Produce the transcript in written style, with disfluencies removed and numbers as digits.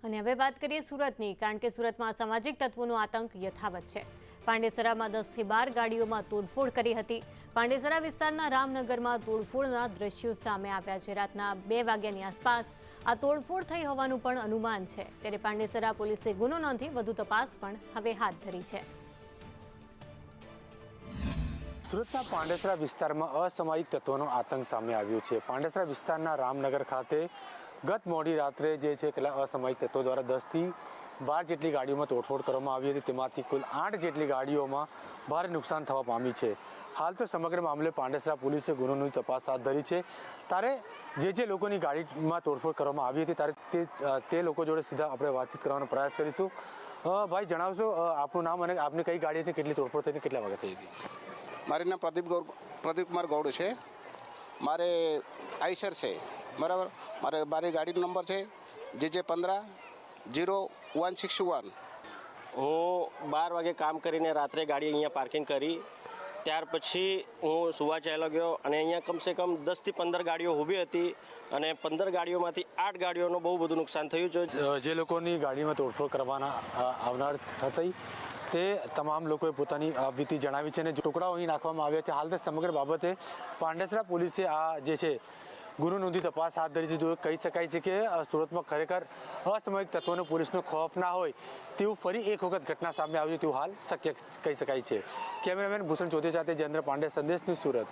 અને હવે વાત કરીએ સુરતની, કારણ કે સુરતમાં અસામાજિક તત્વોનો આતંક યથાવત છે। પાંડેસરામાં 10 થી 12 ગાડીઓમાં તોડફોડ કરી હતી। પાંડેસરા વિસ્તારના રામનગરમાં તોડફોડના દ્રશ્યો સામે આવ્યા છે। રાતના 2 વાગ્યાની આસપાસ આ તોડફોડ થઈ હોવાનું પણ અનુમાન છે। ત્યારે પાંડેસરા પોલીસે ગુનો નોંધી વધુ તપાસ પણ હવે હાથ ધરી છે। સુરતના પાંડેસરા વિસ્તારમાં અસામાજિક તત્વોનો આતંક સામે આવ્યો છે। પાંડેસરા વિસ્તારના રામનગર ખાતે ગત મોડી રાત્રે જે છે કેટલાક અસામાજિક તત્વો દ્વારા 10 થી 12 જેટલી ગાડીઓમાં તોડફોડ કરવામાં આવી હતી। તેમાંથી કુલ 8 જેટલી ગાડીઓમાં ભારે નુકસાન થવા પામી છે। હાલ તો સમગ્ર મામલે પાંડેસરા પોલીસે ગુનોની તપાસ હાથ ધરી છે। ત્યારે જે લોકોની ગાડીમાં તોડફોડ કરવામાં આવી હતી ત્યારે તે લોકો જોડે સીધા આપણે વાતચીત કરવાનો પ્રયાસ કરીશું। ભાઈ જણાવશો આપનું નામ અને આપની કઈ ગાડી હતી, કેટલી તોડફોડ થઈ, કેટલા વાગે થઈ હતી? મારું નામ પ્રદીપ કુમાર ગૌડ છે। મારે આઈસર છે, બરાબર। મારી ગાડીનો નંબર છે JJ150161। હું 12 વાગે કામ કરીને રાત્રે ગાડી અહીંયા પાર્કિંગ કરી, ત્યાર પછી હું સુવા ચાલ્યો ગયો અને અહીંયા કમસે કમ 10 થી 15 ગાડીઓ ઊભી હતી અને 15 ગાડીઓમાંથી 8 ગાડીઓનું બહુ બધું નુકસાન થયું છે। જે લોકોની ગાડીમાં તોડફોડ કરવાના આવનાર હતી તે તમામ લોકોએ પોતાની વીતી જણાવી છે અને ટુકડાઓ અહીં નાખવામાં આવ્યા છે। હાલ તો સમગ્ર બાબતે પાંડેસરા પોલીસે આ જે છે ગુનો નોંધી તપાસ હાથ ધરી છે। જો કહી શકાય છે કે સુરતમાં ખરેખર અસામાજિક તત્વોનો પોલીસનો ખોફ ના હોય તેવું ફરી એક વખત ઘટના સામે આવ્યું તેવું હાલ શક્ય કહી શકાય છે। કેમેરામેન ભૂષણ ચૌધરી સાથે જયેન્દ્ર પાંડે, સંદેશ ન્યૂઝ, સુરત।